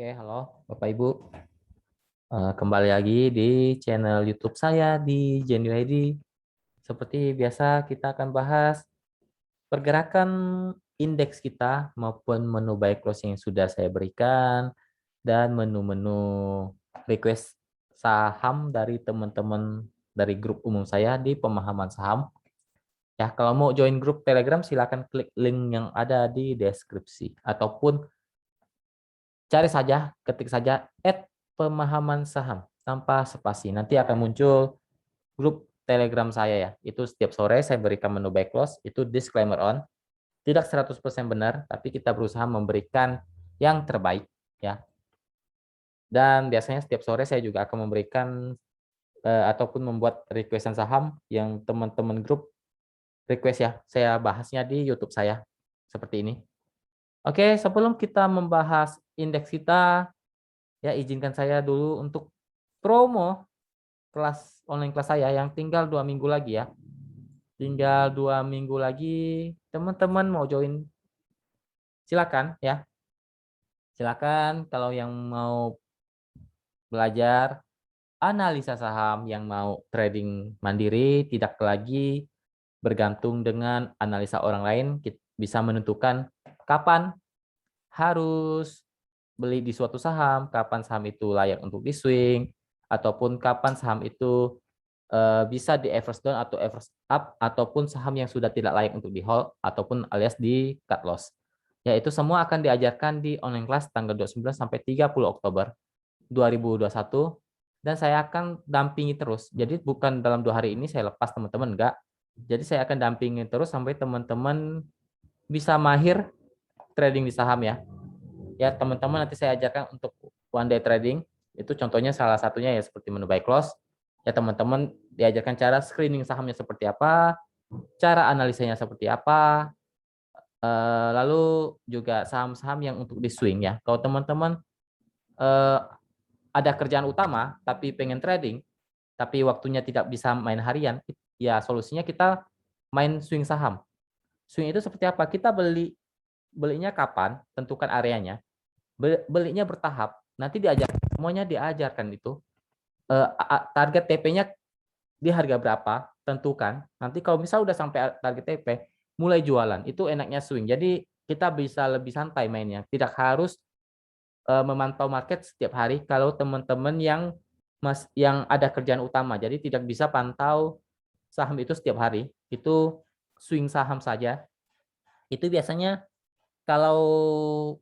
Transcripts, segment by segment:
Oke, halo Bapak Ibu. Kembali lagi di channel YouTube saya di Genuidi. Seperti biasa kita akan bahas pergerakan indeks kita maupun menu buy close yang sudah saya berikan dan menu-menu request saham dari teman-teman dari grup umum saya di pemahaman saham. Ya, kalau mau join grup Telegram silakan klik link yang ada di deskripsi ataupun cari saja, ketik saja @pemahaman saham tanpa spasi. Nanti akan muncul grup Telegram saya ya. Itu setiap sore saya berikan menu buy close, itu disclaimer on. Tidak 100% benar, tapi kita berusaha memberikan yang terbaik ya. Dan biasanya setiap sore saya juga akan memberikan ataupun membuat requestan saham yang teman-teman grup request ya. Saya bahasnya di YouTube saya seperti ini. Oke, sebelum kita membahas indeks kita, ya izinkan saya dulu untuk promo kelas online kelas saya yang tinggal 2 minggu lagi ya. Tinggal 2 minggu lagi, teman-teman mau join silakan ya. Silakan kalau yang mau belajar analisa saham, yang mau trading mandiri, tidak lagi bergantung dengan analisa orang lain, kita bisa menentukan kapan harus beli di suatu saham, kapan saham itu layak untuk di swing, ataupun kapan saham itu bisa di average down atau average up, ataupun saham yang sudah tidak layak untuk di hold, ataupun alias di cut loss. Ya, itu semua akan diajarkan di online class tanggal 29 sampai 30 Oktober 2021, dan saya akan dampingi terus. Jadi bukan dalam 2 hari ini saya lepas teman-teman, enggak. Jadi saya akan dampingi terus sampai teman-teman bisa mahir trading di saham ya. Ya, teman-teman nanti saya ajarkan untuk one day trading. Itu contohnya salah satunya ya seperti menu buy close. Ya, teman-teman diajarkan cara screening sahamnya seperti apa, cara analisanya seperti apa, lalu juga saham-saham yang untuk di swing ya. Kalau teman-teman ada kerjaan utama tapi pengen trading, tapi waktunya tidak bisa main harian, ya solusinya kita main swing saham. Swing itu seperti apa? Kita belinya kapan, tentukan areanya. Belinya bertahap. Nanti semuanya diajarkan itu. Target TP-nya di harga berapa, tentukan. Nanti kalau misal udah sampai target TP, mulai jualan. Itu enaknya swing. Jadi kita bisa lebih santai mainnya. Tidak harus memantau market setiap hari kalau teman-teman yang ada kerjaan utama. Jadi tidak bisa pantau saham itu setiap hari. Itu swing saham saja. Itu biasanya kalau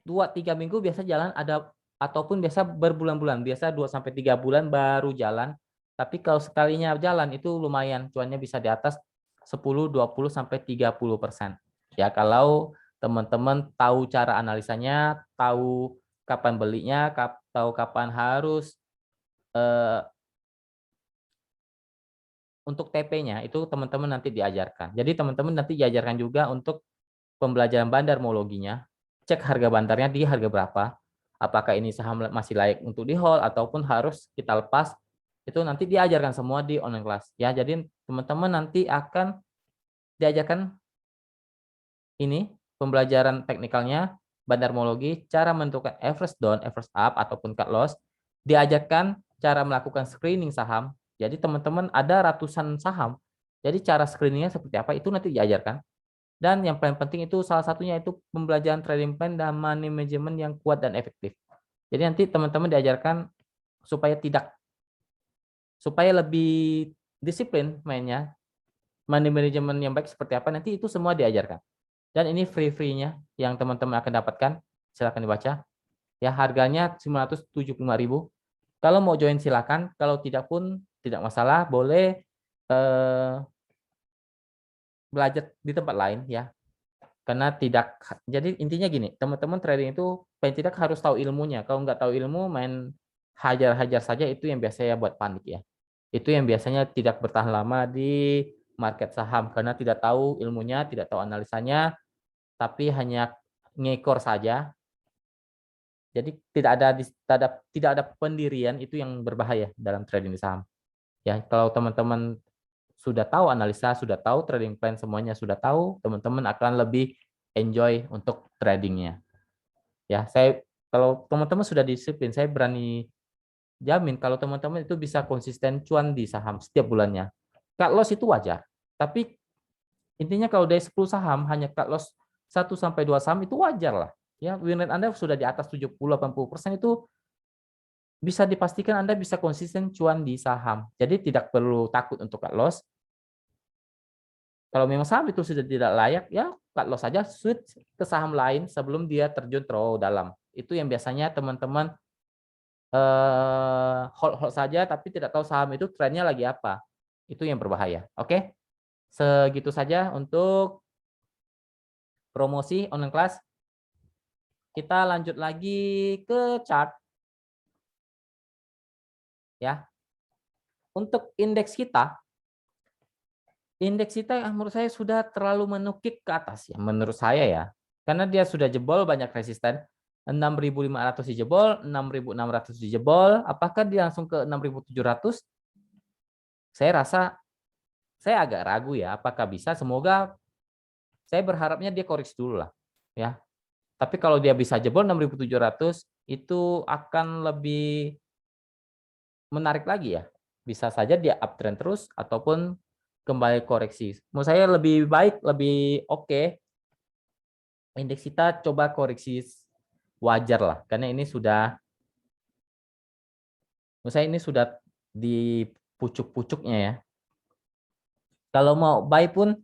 2-3 minggu biasa jalan, ada ataupun biasa berbulan-bulan, biasa 2 sampai 3 bulan baru jalan. Tapi kalau sekalinya jalan itu lumayan, cuannya bisa di atas 10, 20 sampai 30%. Ya, kalau teman-teman tahu cara analisanya, tahu kapan belinya, tahu kapan harus eh, untuk TP-nya itu teman-teman nanti diajarkan. Jadi teman-teman nanti diajarkan juga untuk pembelajaran bandarmologinya, cek harga bandarnya di harga berapa, apakah ini saham masih layak untuk di hold ataupun harus kita lepas, itu nanti diajarkan semua di online class ya. Jadi teman-teman nanti akan diajarkan ini pembelajaran teknikalnya, bandarmologi, cara menentukan average down, average up ataupun cut loss, diajarkan cara melakukan screening saham. Jadi teman-teman ada ratusan saham, jadi cara screeningnya seperti apa itu nanti diajarkan. Dan yang paling penting itu salah satunya itu pembelajaran trading plan dan money management yang kuat dan efektif. Jadi nanti teman-teman diajarkan supaya lebih disiplin mainnya, money management yang baik seperti apa, nanti itu semua diajarkan. Dan ini free-nya yang teman-teman akan dapatkan, silakan dibaca. Ya, harganya 975.000. Kalau mau join silakan, kalau tidak pun tidak masalah, boleh belajar di tempat lain ya. Karena tidak, jadi intinya gini, teman-teman trading itu paling tidak harus tahu ilmunya. Kalau nggak tahu ilmu, main hajar-hajar saja, itu yang biasanya buat panik ya. Itu yang biasanya tidak bertahan lama di market saham karena tidak tahu ilmunya, tidak tahu analisanya, tapi hanya ngekor saja. Jadi tidak ada pendirian, itu yang berbahaya dalam trading di saham. Ya, kalau teman-teman sudah tahu analisa, sudah tahu trading plan, semuanya sudah tahu, teman-teman akan lebih enjoy untuk tradingnya. Ya, saya Kalau teman-teman sudah disiplin, saya berani jamin kalau teman-teman itu bisa konsisten cuan di saham setiap bulannya. Cut loss itu wajar. Tapi intinya kalau dari 10 saham hanya cut loss 1 sampai 2 saham itu wajar lah. Ya, win rate Anda sudah di atas 70-80% itu bisa dipastikan Anda bisa konsisten cuan di saham. Jadi tidak perlu takut untuk cut loss. Kalau memang saham itu sudah tidak layak, ya cut loss saja, switch ke saham lain sebelum dia terjun terlalu dalam. Itu yang biasanya teman-teman hold saja tapi tidak tahu saham itu trennya lagi apa. Itu yang berbahaya. Oke, segitu saja untuk promosi online class. Kita lanjut lagi ke chart. Ya, untuk indeks kita menurut saya sudah terlalu menukik ke atas ya, menurut saya ya. Karena dia sudah jebol banyak resisten. 6.500 dijebol, 6.600 dijebol, apakah dia langsung ke 6.700? Saya rasa saya agak ragu ya, apakah bisa? Semoga, saya berharapnya dia koreksi dulu lah ya. Tapi kalau dia bisa jebol 6.700 itu akan lebih menarik lagi ya. Bisa saja dia uptrend terus ataupun kembali koreksi. Menurut saya lebih baik, lebih oke indeks kita coba koreksi wajar lah, karena ini sudah, menurut saya ini sudah di pucuk-pucuknya ya. Kalau mau buy pun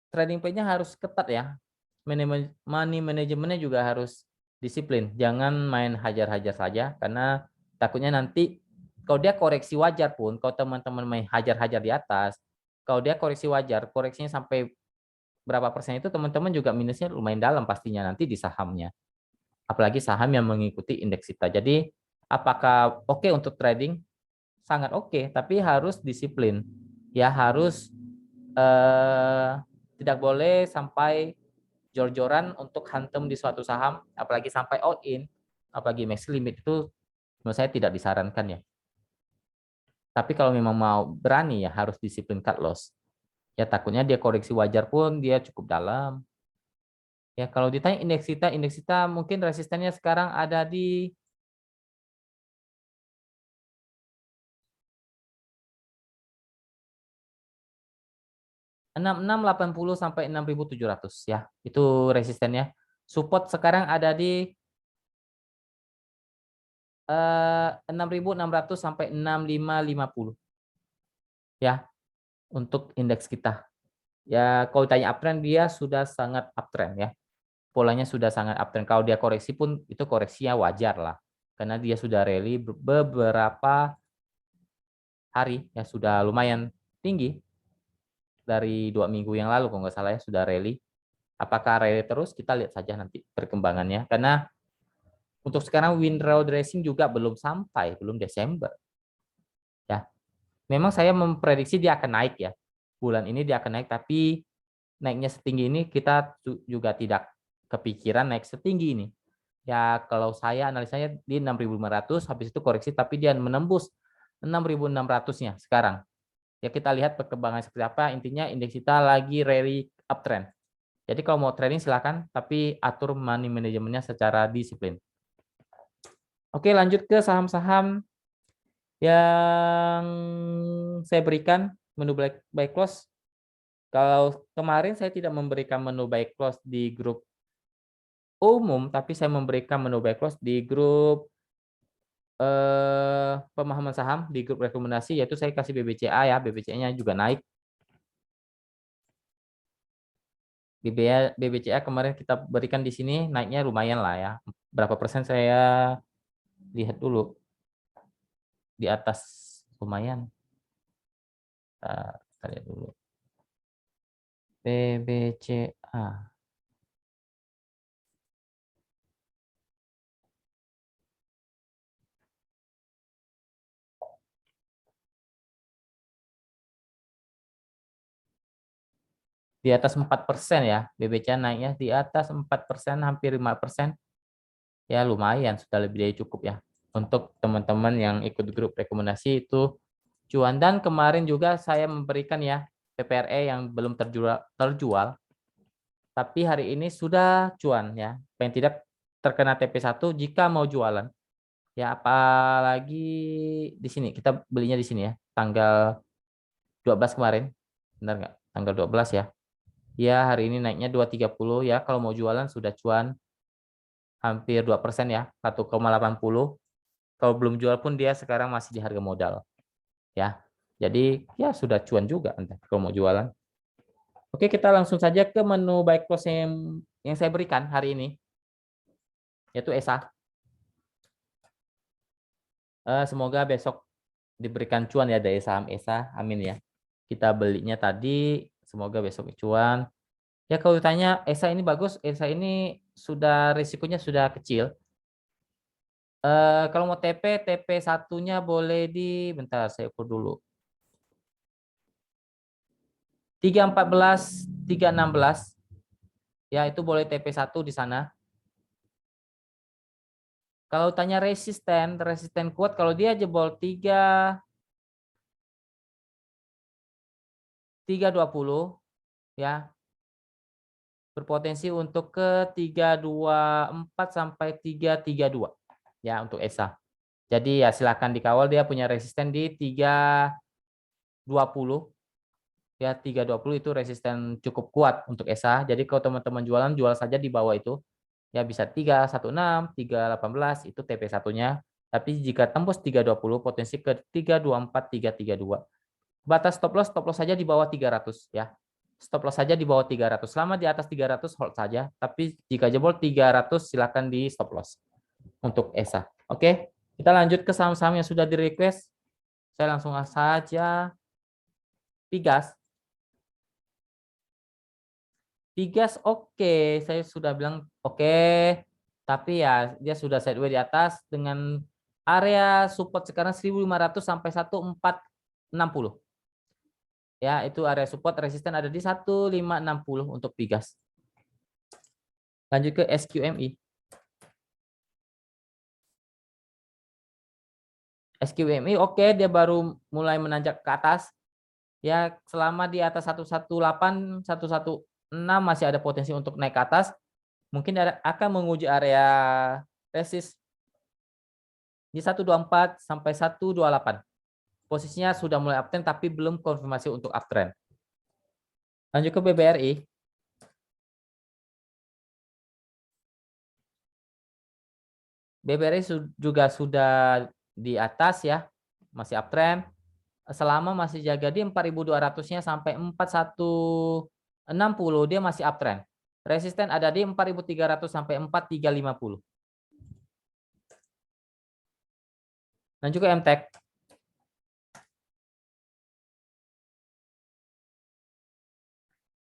trading plan-nya harus ketat ya. Money manajemennya juga harus disiplin. Jangan main hajar-hajar saja, karena takutnya nanti kalau dia koreksi wajar pun, kalau teman-teman main hajar-hajar di atas, kalau dia koreksi wajar, koreksinya sampai berapa persen itu teman-teman juga minusnya lumayan dalam pastinya nanti di sahamnya. Apalagi saham yang mengikuti indeks kita. Jadi apakah oke untuk trading? Sangat oke, tapi harus disiplin. Ya harus tidak boleh sampai jor-joran untuk hantam di suatu saham, apalagi sampai all in, apalagi max limit itu menurut saya tidak disarankan ya. Tapi kalau memang mau berani ya harus disiplin cut loss. Ya takutnya dia koreksi wajar pun dia cukup dalam. Ya kalau ditanya indeks kita mungkin resistennya sekarang ada di 6680 sampai 6700 ya. Itu resistennya. Support sekarang ada di 6600 sampai 6550 ya untuk indeks kita. Ya kalau ditanya uptrend dia sudah sangat uptrend ya. Polanya sudah sangat uptrend. Kalau dia koreksi pun itu koreksinya wajar lah. Karena dia sudah rally beberapa hari ya, sudah lumayan tinggi dari 2 minggu yang lalu kalau nggak salah ya sudah rally. Apakah rally terus? Kita lihat saja nanti perkembangannya. Karena untuk sekarang window dressing juga belum sampai, belum Desember. Ya, memang saya memprediksi dia akan naik ya. Bulan ini dia akan naik, tapi naiknya setinggi ini kita juga tidak kepikiran naik setinggi ini. Ya kalau saya analisanya di 6.500, habis itu koreksi, tapi dia menembus 6.600-nya sekarang. Ya kita lihat perkembangan seperti apa. Intinya indeks kita lagi rally uptrend. Jadi kalau mau trading silakan, tapi atur money manajemennya secara disiplin. Oke, lanjut ke saham-saham yang saya berikan menu buy close. Kalau kemarin saya tidak memberikan menu buy close di grup umum, tapi saya memberikan menu buy close di grup pemahaman saham, di grup rekomendasi, yaitu saya kasih BBCA ya, BBCA-nya juga naik. BBCA kemarin kita berikan di sini naiknya lumayan lah ya. Berapa persen saya lihat dulu. Di atas lumayan. Kita lihat dulu. BBCA. Di atas 4% ya. BBCA naiknya di atas 4%, hampir 5%. Ya lumayan, sudah lebih dari cukup ya. Untuk teman-teman yang ikut grup rekomendasi itu cuan. Dan kemarin juga saya memberikan ya PPRE yang belum terjual. tapi hari ini sudah cuan ya. Paling tidak terkena TP1 jika mau jualan. Ya, apalagi di sini kita belinya di sini ya, tanggal 12 kemarin. Benar nggak? Tanggal 12 ya. Ya, hari ini naiknya 2,30 ya. Kalau mau jualan sudah cuan hampir 2% ya, 1,80. Kalau belum jual pun dia sekarang masih di harga modal ya. Jadi ya sudah cuan juga Anda kalau mau jualan. Oke, kita langsung saja ke menu buy close yang saya berikan hari ini, yaitu ESA. Semoga besok diberikan cuan ya dari saham ESA. Amin ya. Kita belinya tadi, semoga besok cuan. Ya kalau ditanya ESA ini bagus, ESA ini sudah risikonya sudah kecil. Kalau mau TP satunya boleh di, bentar saya ukur dulu. 314, 316. Ya, itu boleh TP1 di sana. Kalau tanya resisten kuat kalau dia jebol 320 ya. Berpotensi untuk ke 324 sampai 332 ya untuk ESA. Jadi ya silakan dikawal, dia punya resisten di 320 ya, 320 itu resisten cukup kuat untuk ESA. Jadi kalau teman-teman jualan, jual saja di bawah itu. Ya bisa 316, 318 itu TP1-nya. Tapi jika tembus 320 potensi ke 324, 332. Batas stop loss saja di bawah 300 ya. Stop loss saja di bawah 300. Selama di atas 300 hold saja, tapi jika jebol 300 silakan di stop loss untuk ESA. Oke, kita lanjut ke saham-saham yang sudah di request. Saya langsung saja Pigas. Pigas oke, saya sudah bilang oke, tapi ya dia sudah sideways di atas dengan area support sekarang 1.500 sampai 1.460. Ya, itu area support, resisten ada di 1.560 untuk Pigas. Lanjut ke SQMI. SQMI oke, dia baru mulai menanjak ke atas. Ya, selama di atas 118, 116 masih ada potensi untuk naik ke atas. Mungkin akan menguji area resist di 124 sampai 128. Posisinya sudah mulai uptrend tapi belum konfirmasi untuk uptrend. Lanjut ke BBRI. BBRI juga sudah di atas ya, masih uptrend. Selama masih jaga di 4.200-nya sampai 4.160 dia masih uptrend. Resisten ada di 4.300 sampai 4.350. Lanjut ke MTEK.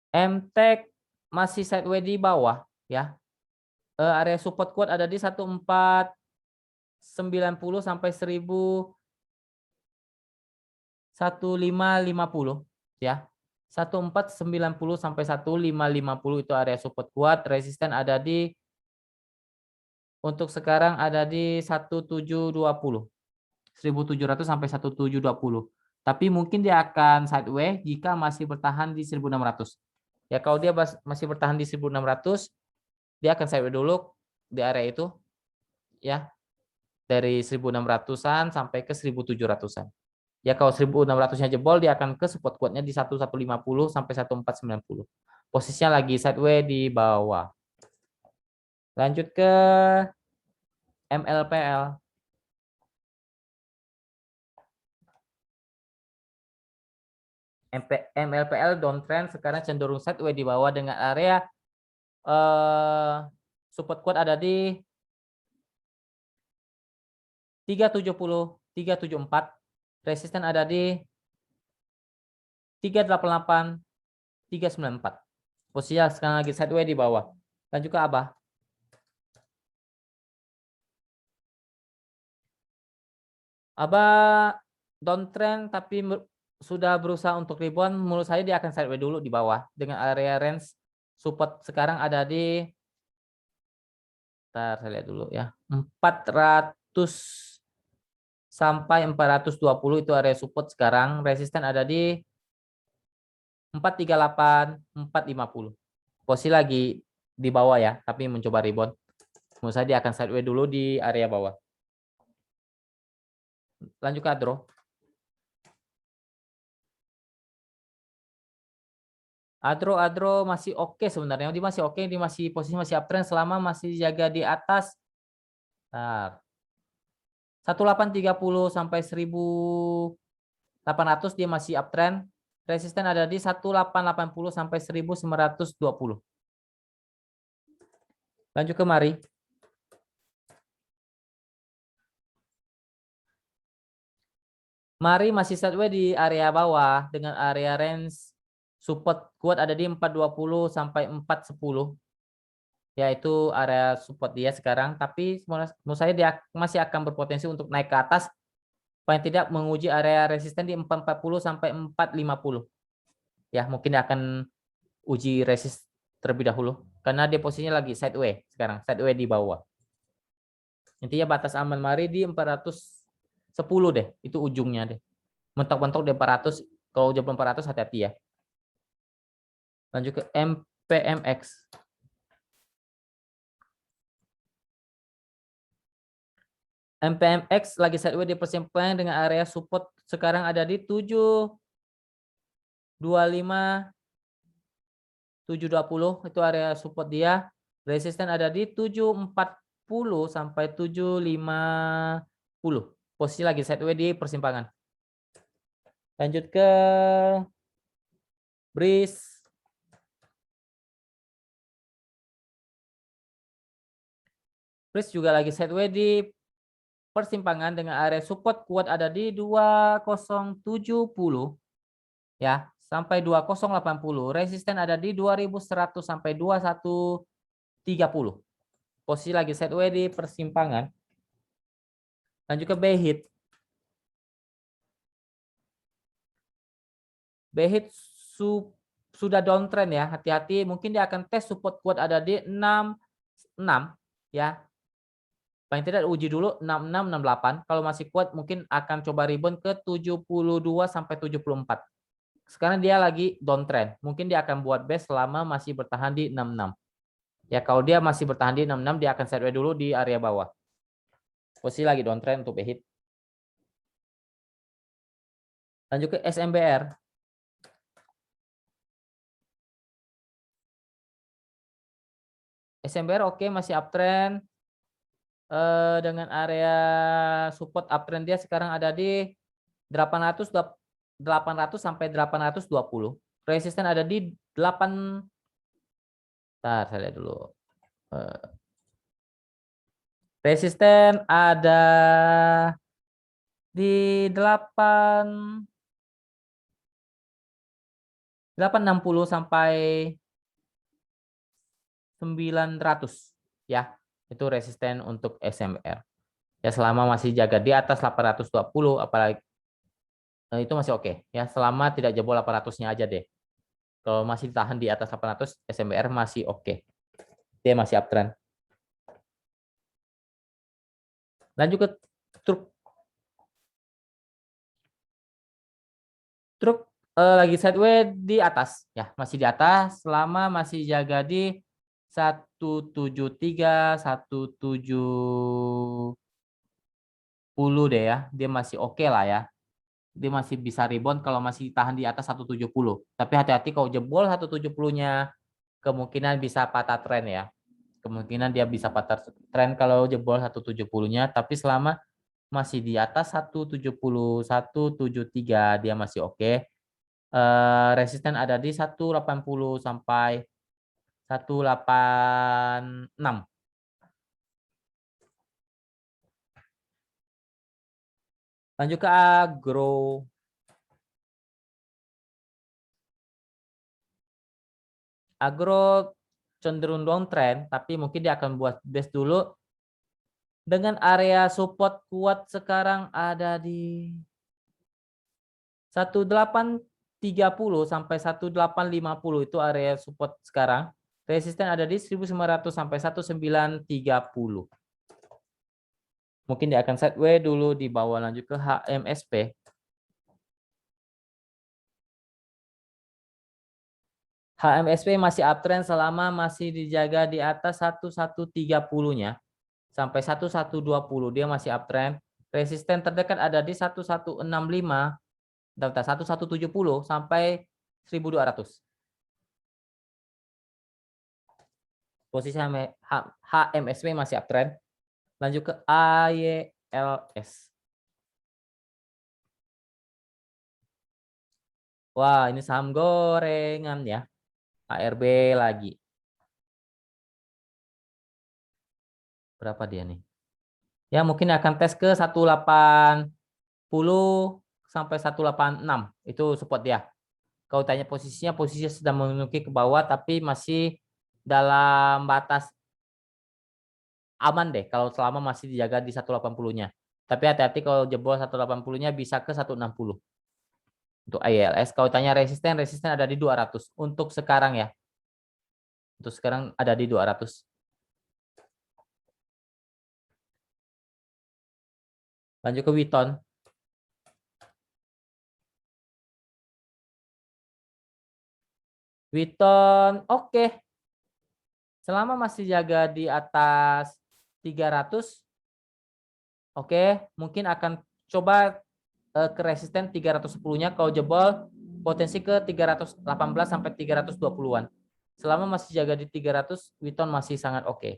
MTEK masih sideways di bawah ya. Area support kuat ada di 1490 sampai 1550 ya. 1490 sampai 1550 itu area support kuat, resisten ada di untuk sekarang ada di 1720. 1700 sampai 1720. Tapi mungkin dia akan sideways jika masih bertahan di 1600. Ya kalau dia masih bertahan di 1600, dia akan sideways dulu di area itu ya. Dari 1600-an sampai ke 1700-an. Ya kalau 1600-nya jebol dia akan ke support kuatnya di 1150 sampai 1490. Posisinya lagi sideways di bawah. Lanjut ke MLPL. MLPL downtrend sekarang cenderung sideways di bawah dengan area support kuat ada di 370, 374. Resisten ada di 388, 394. Posisinya sekarang lagi sideways di bawah. Lanjut ke Abah. Abah downtrend tapi sudah berusaha untuk rebound, menurut saya dia akan sideways dulu di bawah dengan area range support sekarang ada di, ntar saya lihat dulu ya, 400 sampai 420 itu area support sekarang, resisten ada di 438, 450. Posisi lagi di bawah ya, tapi mencoba rebound. Menurut saya dia akan sideways dulu di area bawah. Lanjut ke Adro. Adro masih oke sebenarnya. Dia masih oke, dia masih posisi masih uptrend selama masih jaga di atas. Nah, 1830 sampai 1800 dia masih uptrend. Resisten ada di 1880 sampai 1920. Lanjut ke Mari. Mari masih sideways di area bawah dengan area range support kuat ada di 420 sampai 410. Yaitu area support dia sekarang, tapi menurut saya dia masih akan berpotensi untuk naik ke atas, paling tidak menguji area resisten di 440 sampai 450. Ya, mungkin dia akan uji resist terlebih dahulu karena dia posisinya lagi sideways sekarang, sideways di bawah. Intinya batas aman Mari di 410 deh, itu ujungnya deh. Mentok-mentok di 400, kalau jebol 400 hati-hati ya. Lanjut ke MPMX. MPMX lagi sideways di persimpangan dengan area support sekarang ada di 725 720 itu area support dia. Resisten ada di 740 sampai 750. Posisi lagi sideways di persimpangan. Lanjut ke BRIS. BRIS juga lagi sideways di persimpangan dengan area support kuat ada di 2070 ya sampai 2080. Resisten ada di 2100 sampai 2130. Posisi lagi sideways di persimpangan. Lanjut ke BHIT. BHIT sudah downtrend ya, hati-hati mungkin dia akan tes support kuat ada di 66 ya. Paling tidak uji dulu 66 68. Kalau masih kuat mungkin akan coba rebound ke 72 sampai 74. Sekarang dia lagi downtrend. Mungkin dia akan buat base selama masih bertahan di 66. Ya kalau dia masih bertahan di 66 dia akan sideways dulu di area bawah. Posisi lagi downtrend untuk BHIT. Lanjut ke SMBR. SMBR oke masih uptrend. Dengan area support uptrend dia sekarang ada di 800 sampai 820. Resisten ada di 8. Bentar, saya lihat dulu. Resisten ada di 860 sampai 900 ya. Itu resisten untuk SMR. Ya selama masih jaga di atas 820 apalagi itu masih oke ya selama tidak jebol 800-nya aja deh. Kalau masih tahan di atas 800 SMBR masih oke. Dia masih uptrend. Lanjut ke truk. Truk lagi sideways di atas ya, masih di atas selama masih jaga di 173 170 deh ya. Dia masih oke lah ya. Dia masih bisa rebound kalau masih tahan di atas 170. Tapi hati-hati kalau jebol 170-nya kemungkinan bisa patah tren ya. Kemungkinan dia bisa patah tren kalau jebol 170-nya, tapi selama masih di atas 170 173 dia masih oke. Resisten ada di 180 sampai 186. Lanjut ke agro. Agro cenderung downtrend, tapi mungkin dia akan buat base dulu dengan area support kuat sekarang ada di 1830 sampai 1850 itu area support sekarang. Resisten ada di 1900 sampai 1930. Mungkin dia akan sideways dulu di bawah. Lanjut ke HMSP. HMSP masih uptrend selama masih dijaga di atas 1130-nya sampai 1120 dia masih uptrend. Resisten terdekat ada di 1165 data 1170 sampai 1200. Posisi HMSP masih uptrend. Lanjut ke AYLS. Wah, ini saham gorengan ya. ARB lagi. Berapa dia nih? Ya, mungkin akan tes ke 180 sampai 186. Itu support dia. Kalau tanya posisinya sedang menuki ke bawah tapi masih dalam batas aman deh kalau selama masih dijaga di 180-nya. Tapi hati-hati kalau jebol 180-nya bisa ke 160. Untuk ILS kalau tanya resisten ada di 200 untuk sekarang ya. Untuk sekarang ada di 200. Lanjut ke Witon. Witon oke. Selama masih jaga di atas 300 oke, mungkin akan coba ke resisten 310-nya kalau jebol potensi ke 318 sampai 320-an. Selama masih jaga di 300, Witon masih sangat oke.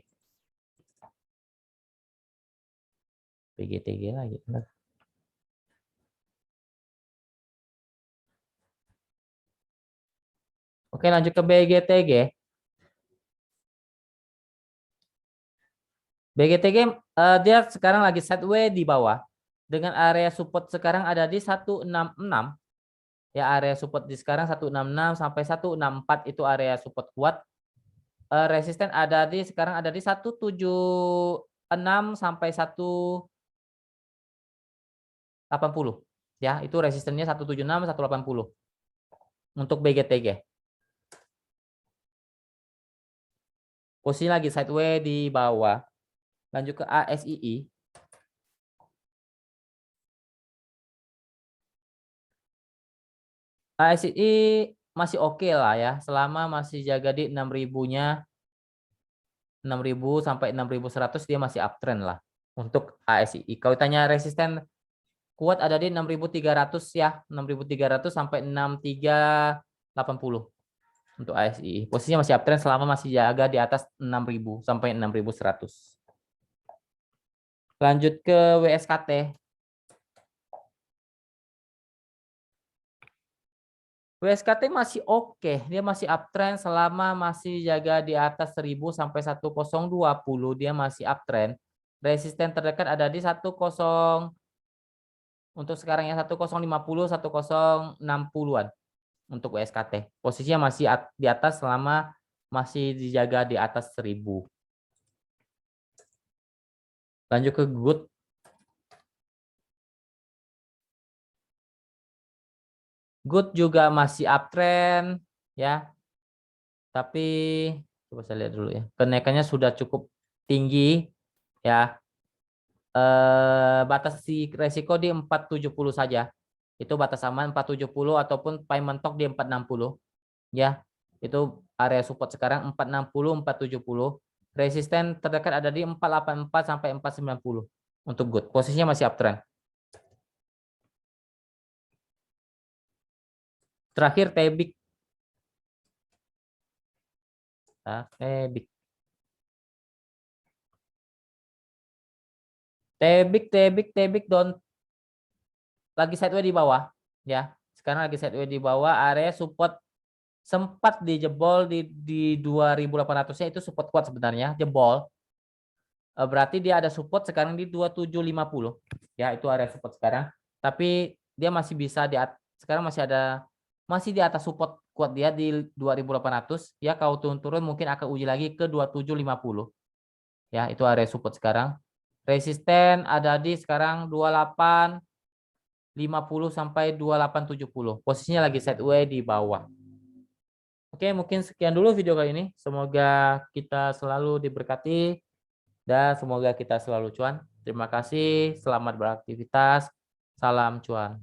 PGTG lagi. Oke, lanjut ke BGTG. BGTG dia sekarang lagi sideways di bawah. Dengan area support sekarang ada di 166. Ya, area support di sekarang 166 sampai 164 itu area support kuat. Resisten ada di sekarang ada di 176 sampai 180. Ya, itu resistennya 176 180 untuk BGTG. Posisi lagi sideways di bawah. Lanjut ke ASII. ASII masih oke lah ya, selama masih jaga di 6.000-nya, 6.000 sampai 6.100 dia masih uptrend lah untuk ASII. Kalau tanya resisten kuat ada di 6.300 ya, 6.300 sampai 6.380 untuk ASII. Posisinya masih uptrend selama masih jaga di atas 6.000 sampai 6.100. Lanjut ke WSKT. WSKT masih oke, dia masih uptrend selama masih jaga di atas 1.000 sampai 1020 dia masih uptrend. Resisten terdekat ada di 10 untuk sekarang ya 1050 1060-an untuk WSKT. Posisinya masih di atas selama masih dijaga di atas 1.000. Lanjut ke Good. Good juga masih uptrend ya. Tapi coba saya lihat dulu ya. Kenaikannya sudah cukup tinggi ya. Batas si resiko di 470 saja. Itu batas aman 470 ataupun payment talk di 460 ya. Itu area support sekarang 460 470. Resisten terdekat ada di 484 sampai 490 untuk good. Posisinya masih uptrend. Terakhir Tebik. Tebik don lagi sideways di bawah ya. Sekarang lagi sideways di bawah, area support sempat dijebol di 2.800-nya itu support kuat sebenarnya, jebol. Berarti dia ada support sekarang di 2750. Ya, itu area support sekarang. Tapi dia masih bisa sekarang masih di atas support kuat dia di 2.800. Ya, kalau turun-turun mungkin akan uji lagi ke 2750. Ya, itu area support sekarang. Resisten ada di sekarang 2850 sampai 2870. Posisinya lagi sideways di bawah. Oke, mungkin sekian dulu video kali ini. Semoga kita selalu diberkati dan semoga kita selalu cuan. Terima kasih, selamat beraktivitas. Salam cuan.